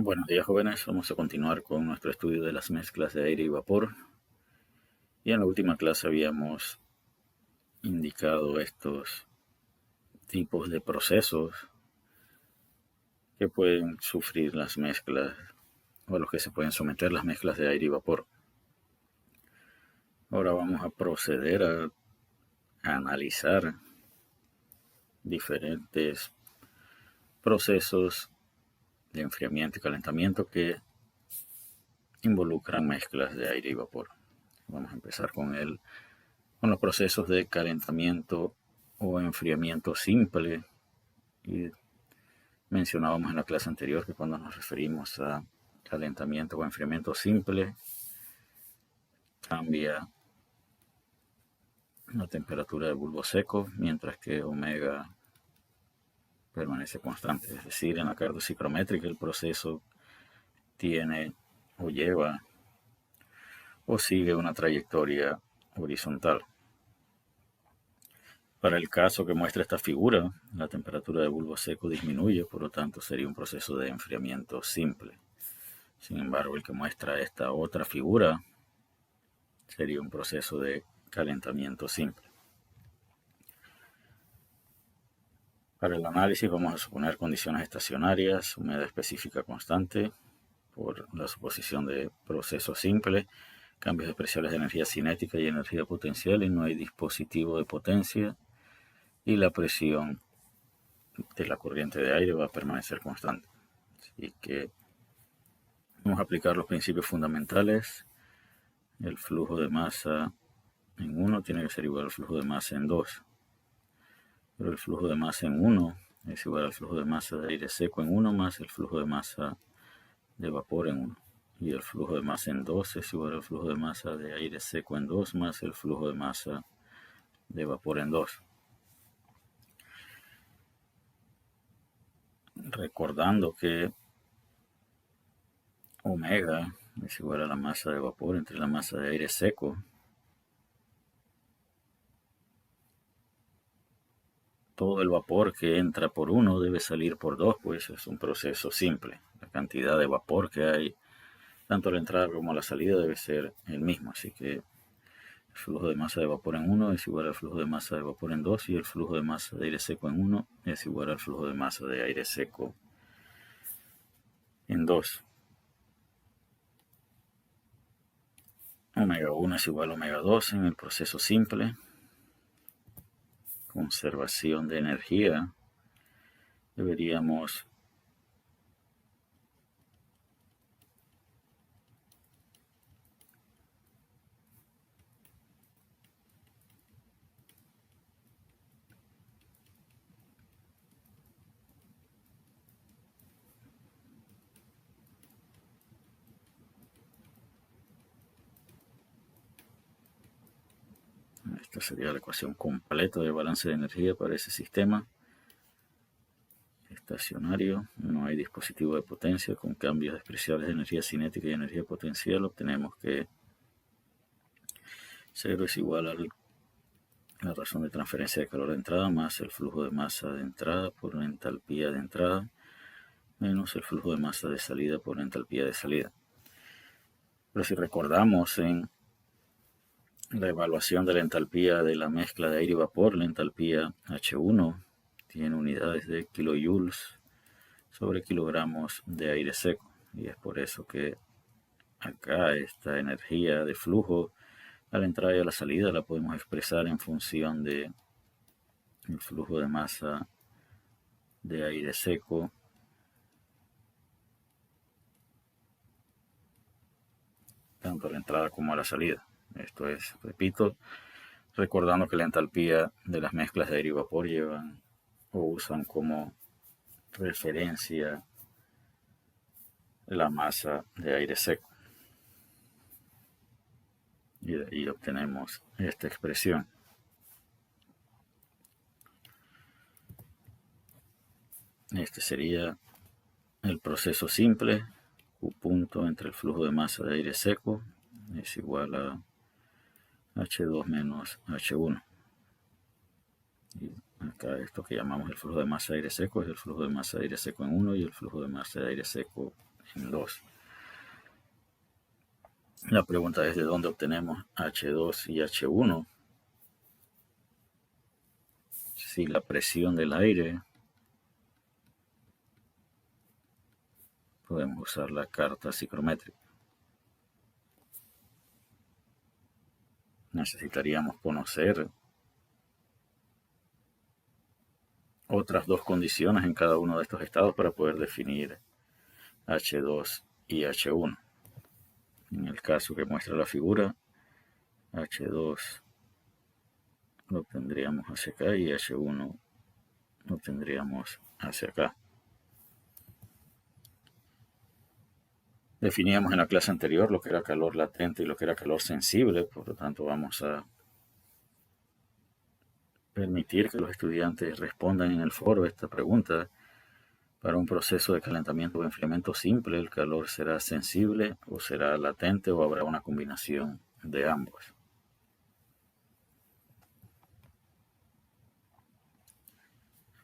Buenos días, jóvenes. Vamos a continuar con nuestro estudio de las mezclas de aire y vapor. Y en la última clase habíamos indicado estos tipos de procesos que pueden sufrir las mezclas o a los que se pueden someter las mezclas de aire y vapor. Ahora vamos a proceder a analizar diferentes procesos de enfriamiento y calentamiento que involucran mezclas de aire y vapor. Vamos a empezar con los procesos de calentamiento o enfriamiento simple. Y mencionábamos en la clase anterior que cuando nos referimos a calentamiento o enfriamiento simple, cambia la temperatura del bulbo seco, mientras que omega permanece constante. Es decir, en la cardiociclométrica el proceso tiene o lleva o sigue una trayectoria horizontal. Para el caso que muestra esta figura, la temperatura del bulbo seco disminuye, por lo tanto sería un proceso de enfriamiento simple. Sin embargo, el que muestra esta otra figura sería un proceso de calentamiento simple. Para el análisis vamos a suponer condiciones estacionarias, humedad específica constante, por la suposición de proceso simple, cambios especiales de energía cinética y energía potencial y no hay dispositivo de potencia, y la presión de la corriente de aire va a permanecer constante. Así que vamos a aplicar los principios fundamentales. El flujo de masa en 1 tiene que ser igual al flujo de masa en 2. Pero el flujo de masa en 1 es igual al flujo de masa de aire seco en 1 más el flujo de masa de vapor en 1. Y el flujo de masa en 2 es igual al flujo de masa de aire seco en 2 más el flujo de masa de vapor en 2. Recordando que omega es igual a la masa de vapor entre la masa de aire seco. Todo el vapor que entra por 1 debe salir por 2, pues es un proceso simple. La cantidad de vapor que hay, tanto a la entrada como a la salida, debe ser el mismo. Así que el flujo de masa de vapor en 1 es igual al flujo de masa de vapor en 2 y el flujo de masa de aire seco en 1 es igual al flujo de masa de aire seco en 2. Omega 1 es igual a omega 2 en el proceso simple. Conservación de energía. Deberíamos esta sería la ecuación completa de balance de energía para ese sistema estacionario. No hay dispositivo de potencia. Con cambios despreciables de energía cinética y energía potencial obtenemos que 0 es igual a la razón de transferencia de calor de entrada más el flujo de masa de entrada por la entalpía de entrada menos el flujo de masa de salida por la entalpía de salida. Pero si recordamos en la evaluación de la entalpía de la mezcla de aire y vapor, la entalpía H1 tiene unidades de kilojoules sobre kilogramos de aire seco. Y es por eso que acá esta energía de flujo a la entrada y a la salida la podemos expresar en función de el flujo de masa de aire seco tanto a la entrada como a la salida. Esto es, repito, recordando que la entalpía de las mezclas de aire y vapor llevan o usan como referencia la masa de aire seco. Y de ahí obtenemos esta expresión. Este sería el proceso simple. Q punto entre el flujo de masa de aire seco es igual a H2 menos H1. Y acá esto que llamamos el flujo de masa de aire seco es el flujo de masa de aire seco en 1 y el flujo de masa de aire seco en 2. La pregunta es de dónde obtenemos H2 y H1. Si la presión del aire, podemos usar la carta psicométrica. Necesitaríamos conocer otras dos condiciones en cada uno de estos estados para poder definir H2 y H1. En el caso que muestra la figura, H2 lo tendríamos hacia acá y H1 lo tendríamos hacia acá. Definíamos en la clase anterior lo que era calor latente y lo que era calor sensible, por lo tanto vamos a permitir que los estudiantes respondan en el foro esta pregunta. Para un proceso de calentamiento o enfriamiento simple, ¿el calor será sensible o será latente o habrá una combinación de ambos?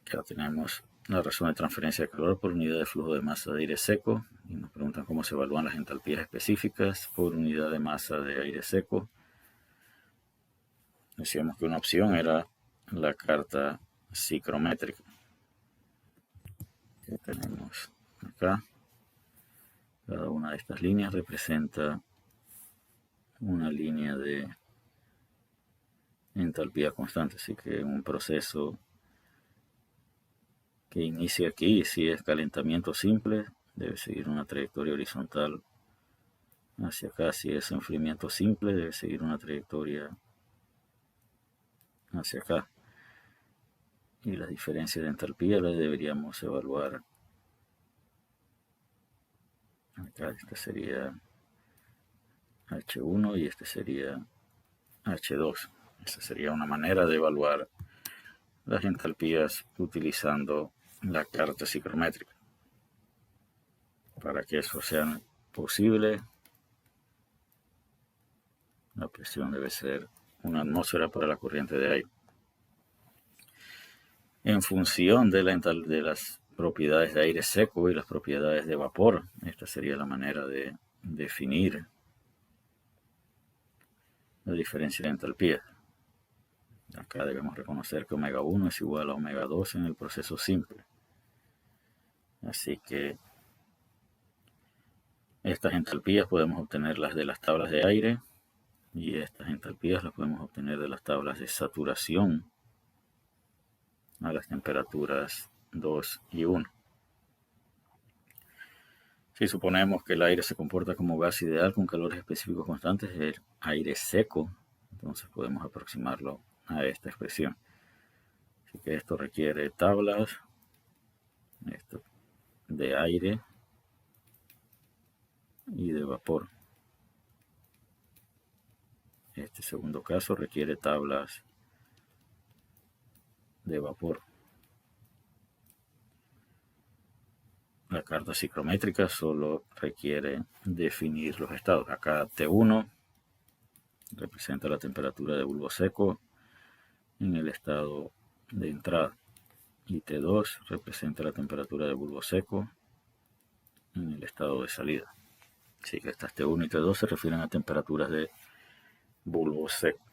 Acá tenemos la razón de transferencia de calor por unidad de flujo de masa de aire seco. Y nos preguntan cómo se evalúan las entalpías específicas por unidad de masa de aire seco. Decíamos que una opción era la carta psicométrica que tenemos acá. Cada una de estas líneas representa una línea de entalpía constante, así que un proceso que inicia aquí, si es calentamiento simple, debe seguir una trayectoria horizontal hacia acá. Si es enfriamiento simple, debe seguir una trayectoria hacia acá. Y las diferencias de entalpía las deberíamos evaluar acá. Este sería H1 y este sería H2. Esa sería una manera de evaluar las entalpías utilizando la carta psicométrica. Para que eso sea posible, la presión debe ser una atmósfera para la corriente de aire. En función de las propiedades de aire seco y las propiedades de vapor, esta sería la manera de definir la diferencia de entalpía. Acá debemos reconocer que omega 1 es igual a omega 2 en el proceso simple. Así que estas entalpías podemos obtenerlas de las tablas de aire y estas entalpías las podemos obtener de las tablas de saturación a las temperaturas 2 y 1. Si suponemos que el aire se comporta como gas ideal con calores específicos constantes, el aire seco, entonces podemos aproximarlo a esta expresión. Así que esto requiere tablas de aire y de vapor. Este segundo caso requiere tablas de vapor. La carta psicométrica solo requiere definir los estados. Acá T1 representa la temperatura de bulbo seco en el estado de entrada y T2 representa la temperatura de bulbo seco en el estado de salida. Así que estas T1 y T2 se refieren a temperaturas de bulbo seco.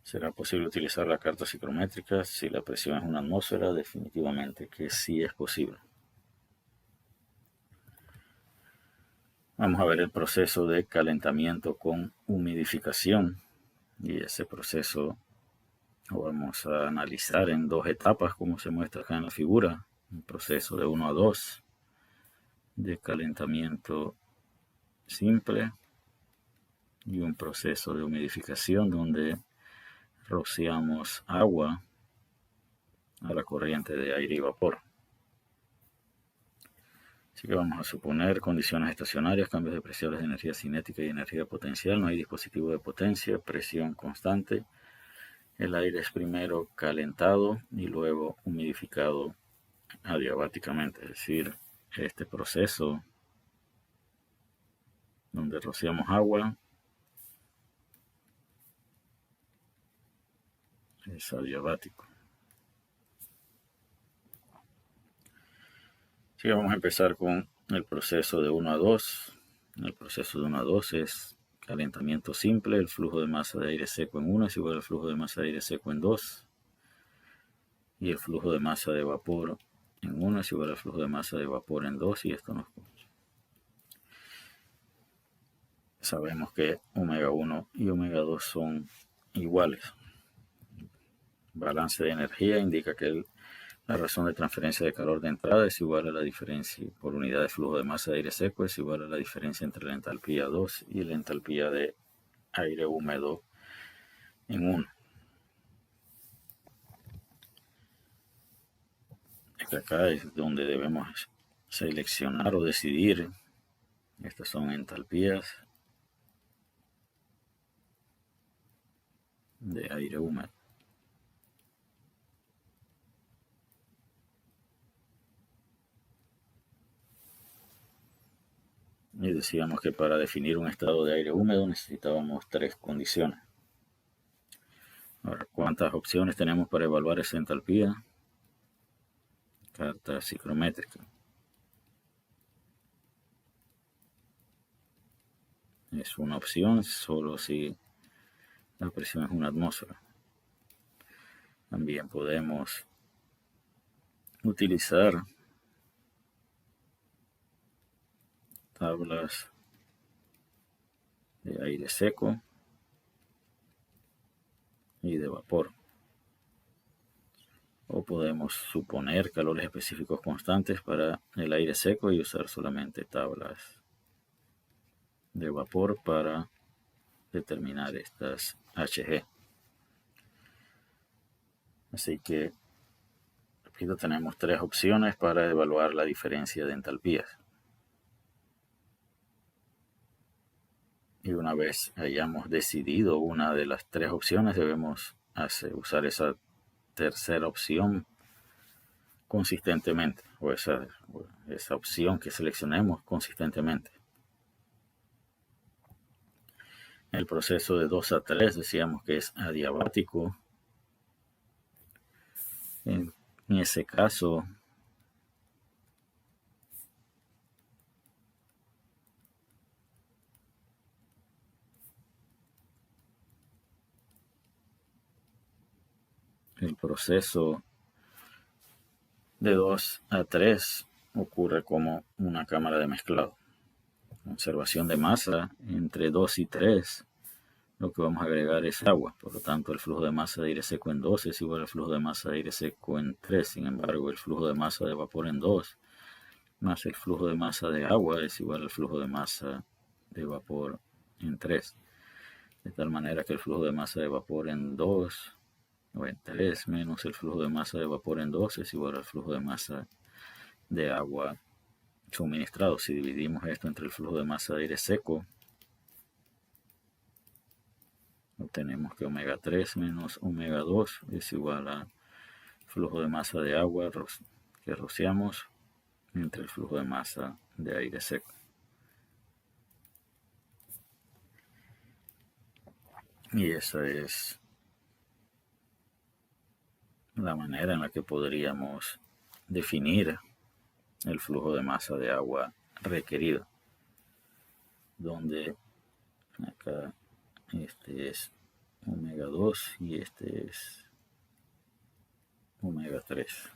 ¿Será posible utilizar la carta psicométrica si la presión es una atmósfera? Definitivamente que sí es posible. Vamos a ver el proceso de calentamiento con humidificación y ese proceso lo vamos a analizar en dos etapas como se muestra acá en la figura. Un proceso de 1 a 2 de calentamiento simple y un proceso de humidificación donde rociamos agua a la corriente de aire y vapor. Así que vamos a suponer condiciones estacionarias, cambios de presiones de energía cinética y energía potencial. No hay dispositivo de potencia, presión constante. El aire es primero calentado y luego humidificado adiabáticamente, es decir, este proceso donde rociamos agua es adiabático. Sí, vamos a empezar con el proceso de 1 a 2. El proceso de 1 a 2 es calentamiento simple. El flujo de masa de aire seco en 1 es igual al flujo de masa de aire seco en 2. Y el flujo de masa de vapor en 1 es igual al flujo de masa de vapor en 2. Y esto nos sabemos que omega 1 y omega 2 son iguales. Balance de energía indica que la razón de transferencia de calor de entrada es igual a la diferencia por unidad de flujo de masa de aire seco, es igual a la diferencia entre la entalpía 2 y la entalpía de aire húmedo en 1. Acá es donde debemos seleccionar o decidir. Estas son entalpías de aire húmedo. Y decíamos que para definir un estado de aire húmedo necesitábamos 3 condiciones. Ahora, ¿cuántas opciones tenemos para evaluar esa entalpía? Carta psicométrica. Es una opción solo si la presión es una atmósfera. También podemos utilizar tablas de aire seco y de vapor. O podemos suponer calores específicos constantes para el aire seco y usar solamente tablas de vapor para determinar estas Hg. Así que, repito, tenemos 3 opciones para evaluar la diferencia de entalpías. Y una vez hayamos decidido una de las 3 opciones, debemos usar esa tercera opción consistentemente, o esa opción que seleccionemos consistentemente. El proceso de 2 a 3 decíamos que es adiabático. En ese caso, el proceso de 2 a 3 ocurre como una cámara de mezclado. Conservación de masa entre 2 y 3, lo que vamos a agregar es agua. Por lo tanto, el flujo de masa de aire seco en 2 es igual al flujo de masa de aire seco en 3. Sin embargo, el flujo de masa de vapor en 2 más el flujo de masa de agua es igual al flujo de masa de vapor en 3. De tal manera que el flujo de masa de vapor en 2 o en 3 menos el flujo de masa de vapor en 2 es igual al flujo de masa de agua suministrado. Si dividimos esto entre el flujo de masa de aire seco, obtenemos que omega 3 menos omega 2 es igual al flujo de masa de agua que rociamos entre el flujo de masa de aire seco. Y esa es la manera en la que podríamos definir el flujo de masa de agua requerido, donde acá este es omega 2 y este es omega 3.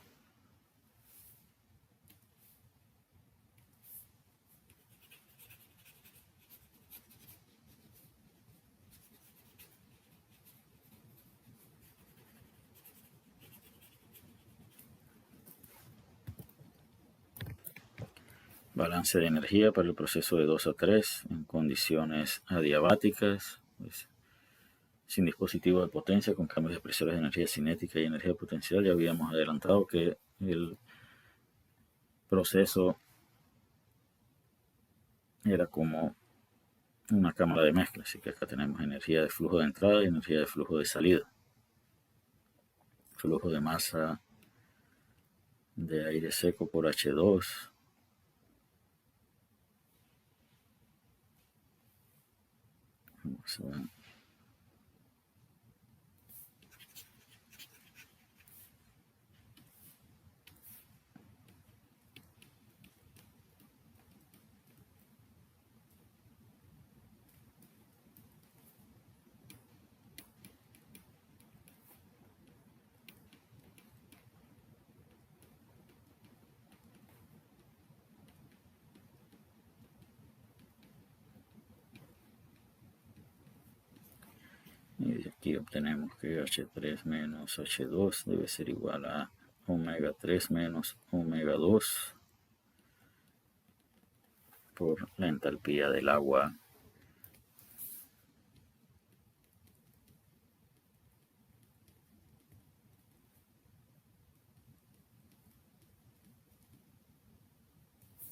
Balance de energía para el proceso de 2 a 3 en condiciones adiabáticas, pues, sin dispositivo de potencia, con cambios de presiones de energía cinética y energía potencial. Ya habíamos adelantado que el proceso era como una cámara de mezcla, así que acá tenemos energía de flujo de entrada y energía de flujo de salida. Flujo de masa de aire seco por H2 vamos a Y aquí obtenemos que H3 menos H2 debe ser igual a omega 3 menos omega 2 por la entalpía del agua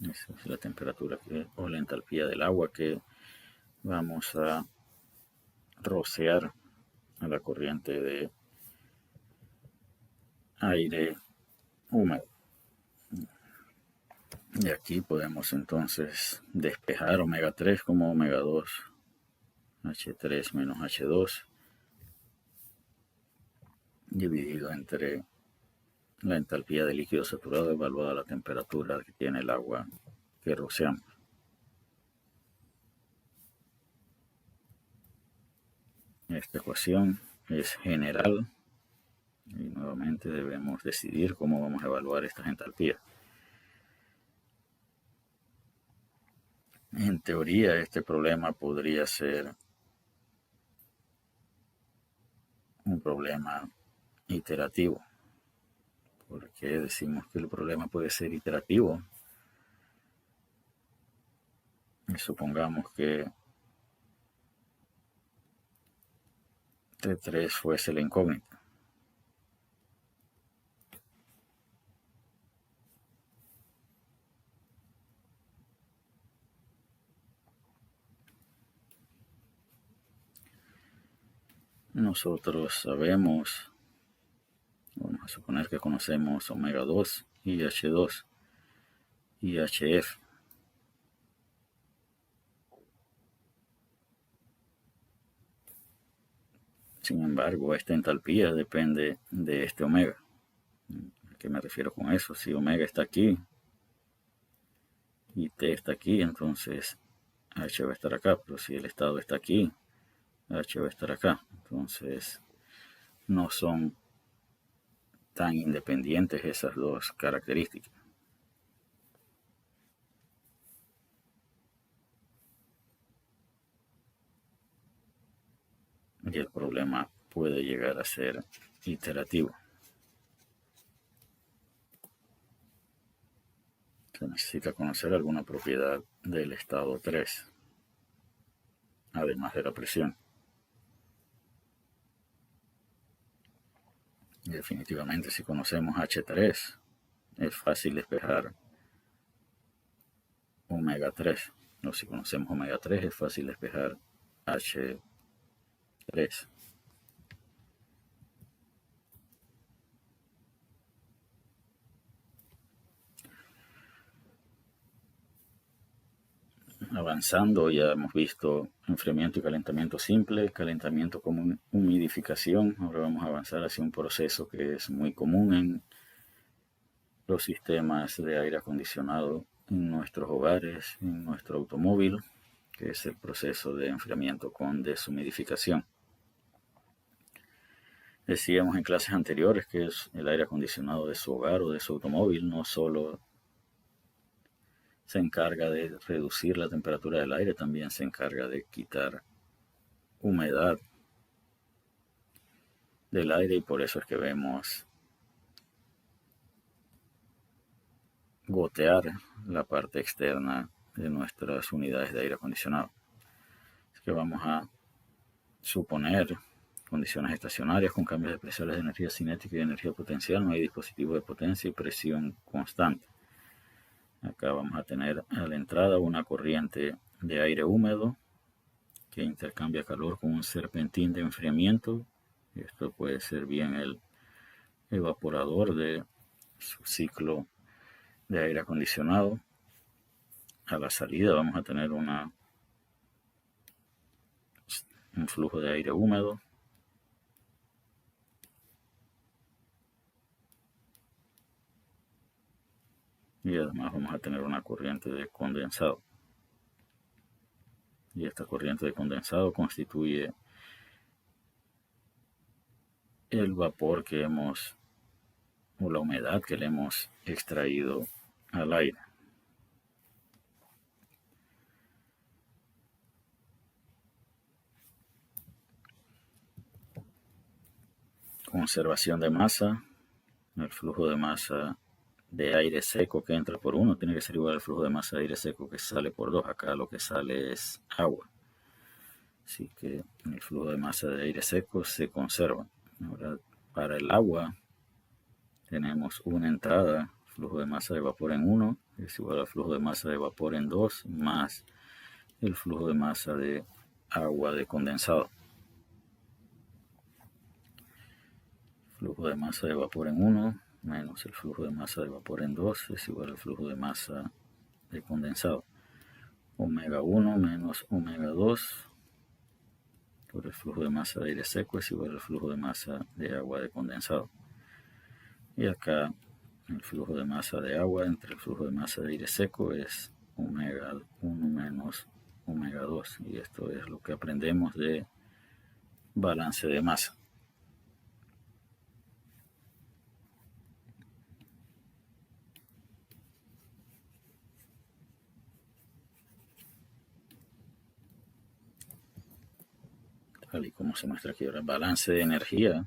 esa es la temperatura o la entalpía del agua que vamos a rociar a la corriente de aire húmedo. Y aquí podemos entonces despejar omega 3 como omega 2, H3 menos H2, dividido entre la entalpía de líquido saturado evaluada a la temperatura que tiene el agua que rociamos. Esta ecuación es general y nuevamente debemos decidir cómo vamos a evaluar estas entalpías. En teoría, este problema podría ser un problema iterativo. ¿Por qué decimos que el problema puede ser iterativo? Y supongamos que T3 fuese la incógnita. Nosotros sabemos, vamos a suponer que conocemos omega 2 y H2 y HF. Sin embargo, esta entalpía depende de este omega. ¿A qué me refiero con eso? Si omega está aquí y T está aquí, entonces H va a estar acá. Pero si el estado está aquí, H va a estar acá. Entonces, no son tan independientes esas dos características. Y el problema puede llegar a ser iterativo. Se necesita conocer alguna propiedad del estado 3, además de la presión. Y definitivamente si conocemos H3, es fácil despejar omega 3. O si conocemos omega 3, es fácil despejar H3. Avanzando, ya hemos visto enfriamiento y calentamiento simple, calentamiento con humidificación. Ahora vamos a avanzar hacia un proceso que es muy común en los sistemas de aire acondicionado en nuestros hogares, en nuestro automóvil, que es el proceso de enfriamiento con deshumidificación. Decíamos en clases anteriores que es el aire acondicionado de su hogar o de su automóvil no solo se encarga de reducir la temperatura del aire, también se encarga de quitar humedad del aire y por eso es que vemos gotear la parte externa de nuestras unidades de aire acondicionado. Es que vamos a suponer condiciones estacionarias con cambios especiales de energía cinética y energía potencial. No hay dispositivo de potencia y presión constante. Acá vamos a tener a la entrada una corriente de aire húmedo que intercambia calor con un serpentín de enfriamiento. Esto puede ser bien el evaporador de su ciclo de aire acondicionado. A la salida vamos a tener un flujo de aire húmedo. Y además vamos a tener una corriente de condensado. Y esta corriente de condensado constituye el vapor que hemos, o la humedad que le hemos extraído al aire. conservación de masa. El flujo de masa de aire seco que entra por 1 tiene que ser igual al flujo de masa de aire seco que sale por 2. Acá lo que sale es agua. Así que el flujo de masa de aire seco se conserva. Ahora, para el agua tenemos una entrada, flujo de masa de vapor en 1 es igual al flujo de masa de vapor en 2 más el flujo de masa de agua de condensado. Flujo de masa de vapor en 1 menos el flujo de masa de vapor en 2 es igual al flujo de masa de condensado. Omega 1 menos omega 2 por el flujo de masa de aire seco es igual al flujo de masa de agua de condensado. Y acá el flujo de masa de agua entre el flujo de masa de aire seco es omega 1 menos omega 2. Y esto es lo que aprendemos de balance de masa. Tal y como se muestra aquí ahora, balance de energía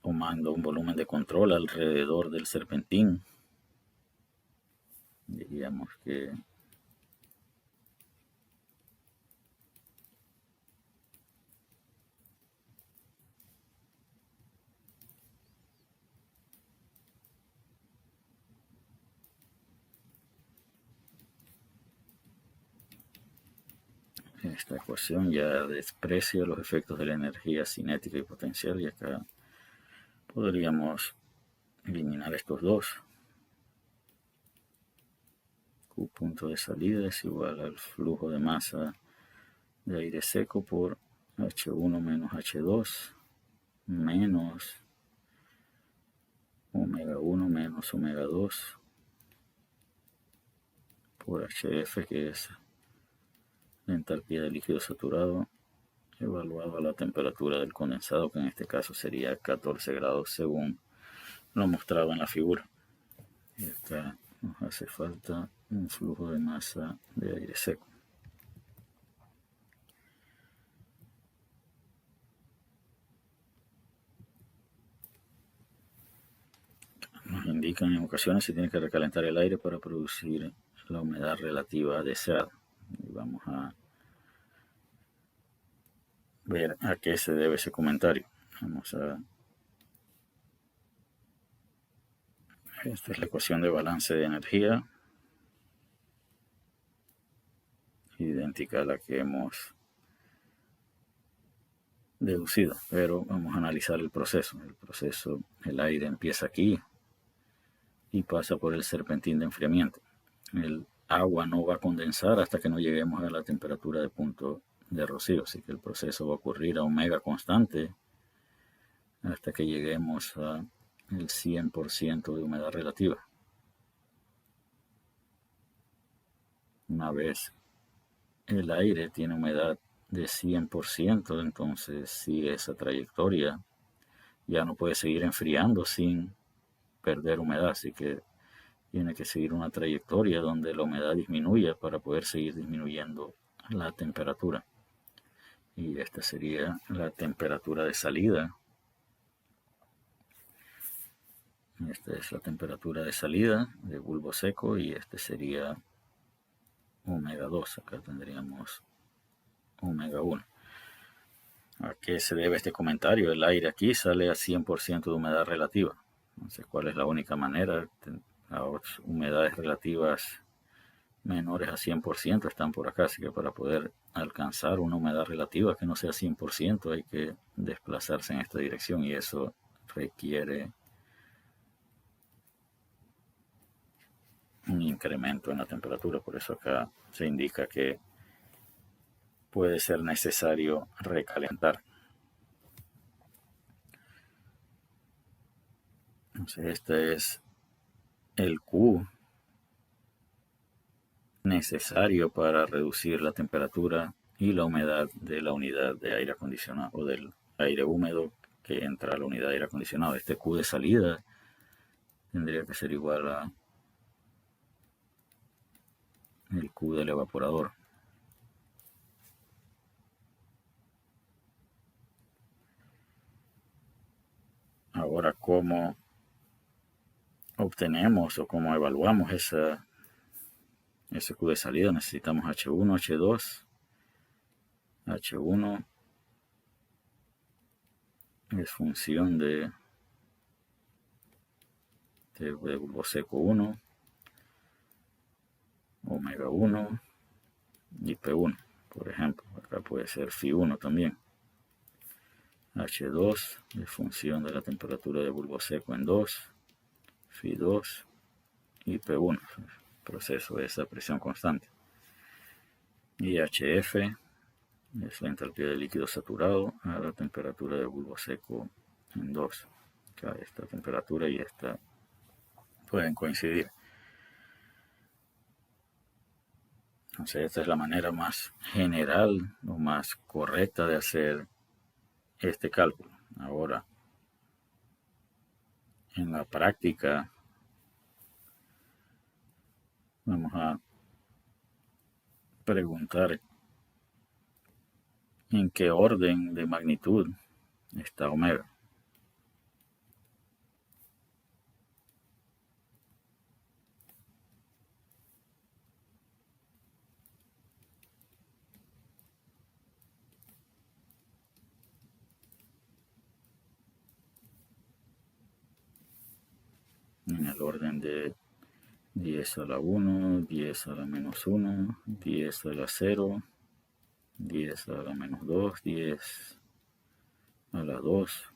tomando un volumen de control alrededor del serpentín. Diríamos que esta ecuación ya desprecia los efectos de la energía cinética y potencial, y acá podríamos eliminar estos dos. Q punto de salida es igual al flujo de masa de aire seco por H1 menos H2 menos omega 1 menos omega 2 por HF, que es la entalpía del líquido saturado evaluado a la temperatura del condensado, que en este caso sería 14 grados según lo mostrado en la figura. Y acá nos hace falta un flujo de masa de aire seco. Nos indican en ocasiones se tiene que recalentar el aire para producir la humedad relativa deseada. Y vamos a ver a qué se debe ese comentario. Esta es la ecuación de balance de energía, idéntica a la que hemos deducido, pero vamos a analizar el proceso. El aire empieza aquí y pasa por el serpentín de enfriamiento. El agua no va a condensar hasta que no lleguemos a la temperatura de punto de rocío, así que el proceso va a ocurrir a omega constante hasta que lleguemos a el 100% de humedad relativa. Una vez el aire tiene humedad de 100%, entonces sigue esa trayectoria, ya no puede seguir enfriando sin perder humedad, así que tiene que seguir una trayectoria donde la humedad disminuya para poder seguir disminuyendo la temperatura. Y esta sería la temperatura de salida. Esta es la temperatura de salida de bulbo seco y este sería omega 2. Acá tendríamos omega 1. ¿A qué se debe este comentario? El aire aquí sale a 100% de humedad relativa. Entonces, ¿cuál es la única manera? Las humedades relativas menores a 100% están por acá, así que para poder alcanzar una humedad relativa que no sea 100% hay que desplazarse en esta dirección y eso requiere un incremento en la temperatura. Por eso acá se indica que puede ser necesario recalentar. Entonces este es el Q necesario para reducir la temperatura y la humedad de la unidad de aire acondicionado o del aire húmedo que entra a la unidad de aire acondicionado. Este Q de salida tendría que ser igual a el Q del evaporador. Ahora, ¿cómo obtenemos o cómo evaluamos ese Q de salida? Necesitamos H1, H2. H1 es función de bulbo seco 1, omega 1 y P1, por ejemplo. Acá puede ser Φ1 también. H2 es función de la temperatura de bulbo seco en 2, Φ2 y P1, proceso de esa presión constante. Y HF es la entalpía del líquido saturado a la temperatura de bulbo seco en 2. Acá esta temperatura y esta pueden coincidir. Entonces esta es la manera más general o más correcta de hacer este cálculo. Ahora, en la práctica, vamos a preguntar en qué orden de magnitud está omega. En el orden de 10 a la 1, 10 a la menos 1, 10 a la 0, 10 a la menos 2, 10 a la 2.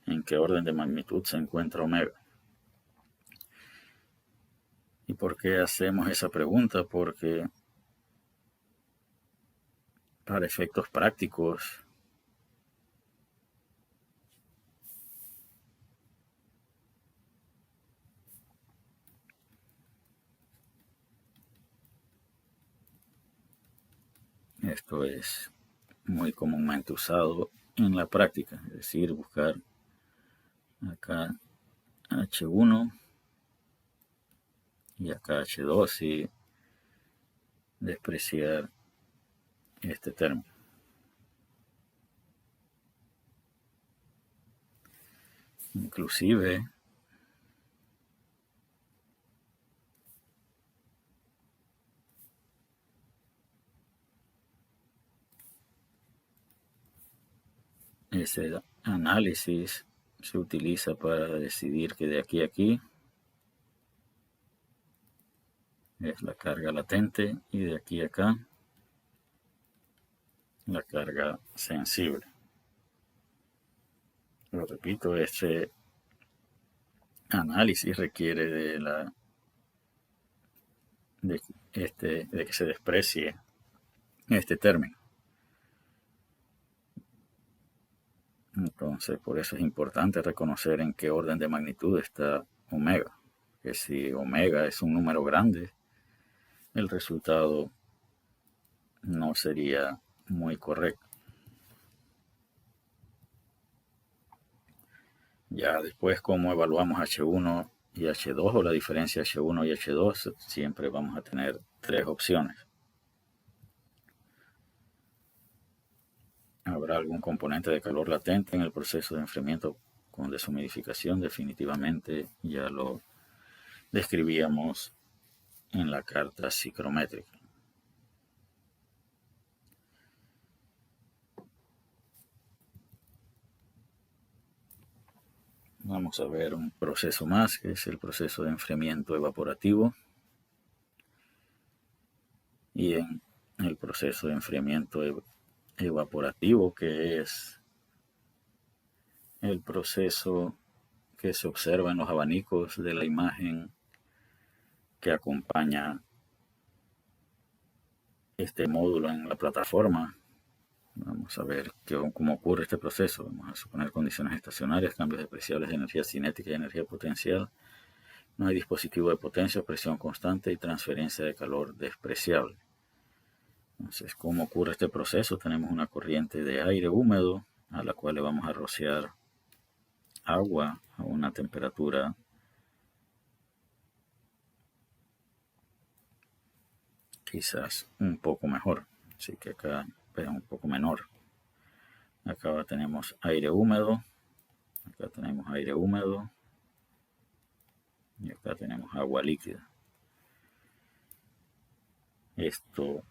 ¿En qué orden de magnitud se encuentra omega? ¿Y por qué hacemos esa pregunta? Porque para efectos prácticos, esto es muy comúnmente usado en la práctica, es decir, buscar acá H1 y acá H2 y despreciar este término. Inclusive ese análisis se utiliza para decidir que de aquí a aquí es la carga latente y de aquí a acá la carga sensible. Lo repito, este análisis requiere de que se desprecie este término. Entonces, por eso es importante reconocer en qué orden de magnitud está omega. Que si omega es un número grande, el resultado no sería muy correcto. Ya después, cómo evaluamos H1 y H2 o la diferencia H1 y H2, siempre vamos a tener tres opciones. Habrá algún componente de calor latente en el proceso de enfriamiento con deshumidificación. Definitivamente ya lo describíamos en la carta psicométrica. Vamos a ver un proceso más, que es el proceso de enfriamiento evaporativo. Y en el proceso de enfriamiento evaporativo, que es el proceso que se observa en los abanicos de la imagen que acompaña este módulo en la plataforma. Vamos a ver cómo ocurre este proceso. Vamos a suponer condiciones estacionarias, cambios despreciables de energía cinética y energía potencial. No hay dispositivo de potencia, presión constante y transferencia de calor despreciable. Entonces, ¿cómo ocurre este proceso? Tenemos una corriente de aire húmedo a la cual le vamos a rociar agua a una temperatura quizás un poco mejor. Así que acá es un poco menor. Acá tenemos aire húmedo Acá tenemos aire húmedo y acá tenemos agua líquida. Esto,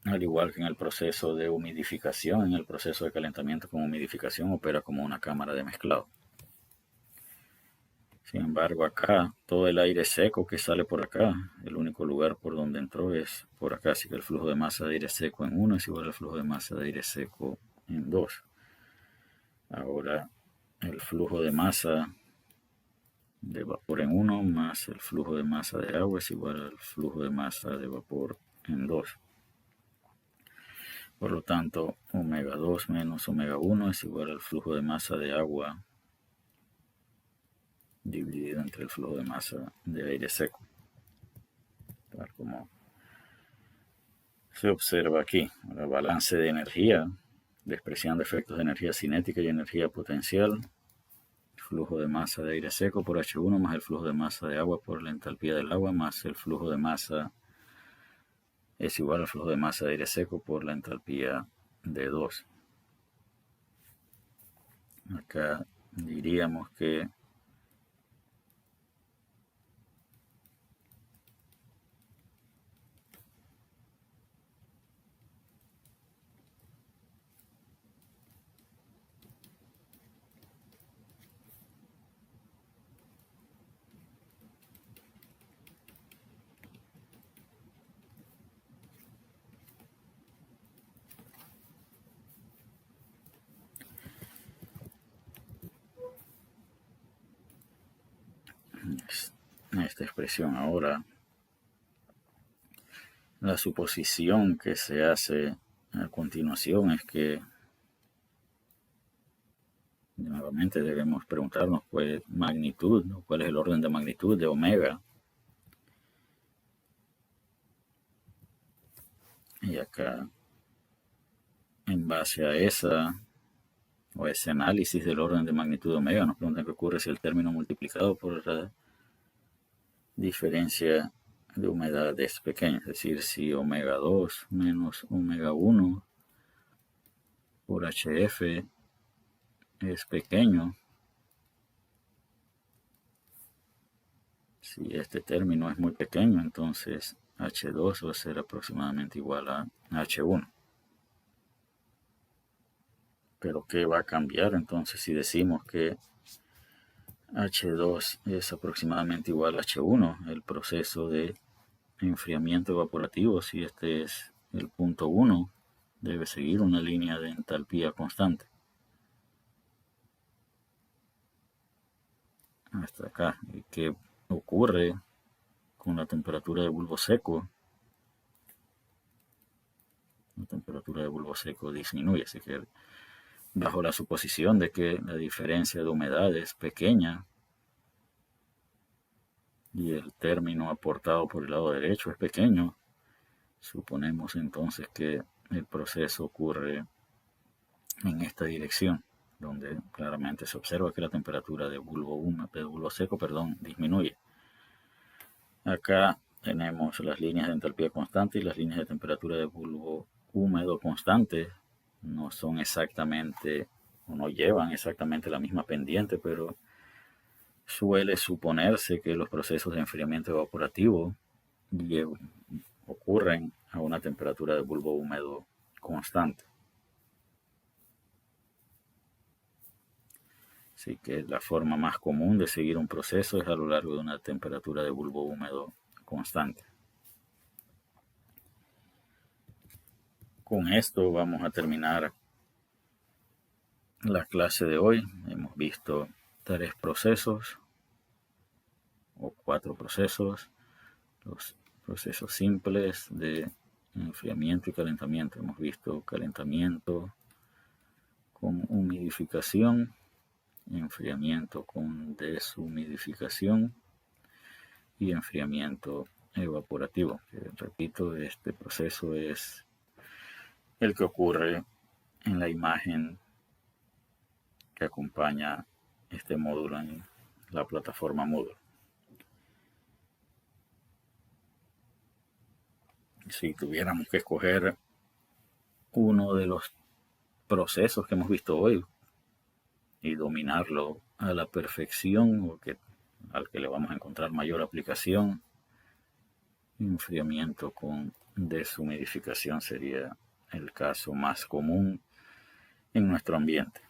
al igual que en el proceso de humidificación, en el proceso de calentamiento con humidificación, opera como una cámara de mezclado. Sin embargo, acá todo el aire seco que sale por acá, el único lugar por donde entró es por acá, así que el flujo de masa de aire seco en 1 es igual al flujo de masa de aire seco en 2. Ahora, el flujo de masa de vapor en 1 más el flujo de masa de agua es igual al flujo de masa de vapor en 2. Por lo tanto, omega 2 menos omega 1 es igual al flujo de masa de agua dividido entre el flujo de masa de aire seco. Tal como se observa aquí, el balance de energía, despreciando efectos de energía cinética y energía potencial, flujo de masa de aire seco por H1 más el flujo de masa de agua por la entalpía del agua más el flujo de masa es igual al flujo de masa de aire seco por la entalpía de 2. Acá diríamos que esta expresión ahora, la suposición que se hace a continuación es que nuevamente debemos preguntarnos cuál es magnitud, ¿no? Cuál es el orden de magnitud de omega. Y acá, en base a ese análisis del orden de magnitud de omega, nos preguntan qué ocurre si el término multiplicado por la diferencia de humedad es pequeña, es decir, si omega 2 menos omega 1 por HF es pequeño, si este término es muy pequeño, entonces H2 va a ser aproximadamente igual a H1. Pero ¿qué va a cambiar entonces si decimos que H2 es aproximadamente igual a H1? El proceso de enfriamiento evaporativo, si este es el punto 1, debe seguir una línea de entalpía constante. Hasta acá. ¿Y qué ocurre con la temperatura de bulbo seco? La temperatura de bulbo seco disminuye, así que bajo la suposición de que la diferencia de humedad es pequeña y el término aportado por el lado derecho es pequeño, suponemos entonces que el proceso ocurre en esta dirección, donde claramente se observa que la temperatura de bulbo seco, disminuye. Acá tenemos las líneas de entalpía constante y las líneas de temperatura de bulbo húmedo constante. No son exactamente, o no llevan exactamente la misma pendiente, pero suele suponerse que los procesos de enfriamiento evaporativo ocurren a una temperatura de bulbo húmedo constante. Así que la forma más común de seguir un proceso es a lo largo de una temperatura de bulbo húmedo constante. Con esto vamos a terminar la clase de hoy. Hemos visto 3 procesos o 4 procesos. Los procesos simples de enfriamiento y calentamiento. Hemos visto calentamiento con humidificación, enfriamiento con deshumidificación y enfriamiento evaporativo. Repito, este proceso es el que ocurre en la imagen que acompaña este módulo en la plataforma Moodle. Si tuviéramos que escoger uno de los procesos que hemos visto hoy, y dominarlo a la perfección o al que le vamos a encontrar mayor aplicación. Enfriamiento con deshumidificación sería el caso más común en nuestro ambiente.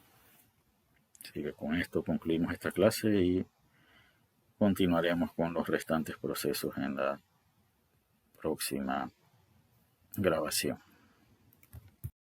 Así que con esto concluimos esta clase y continuaremos con los restantes procesos en la próxima grabación.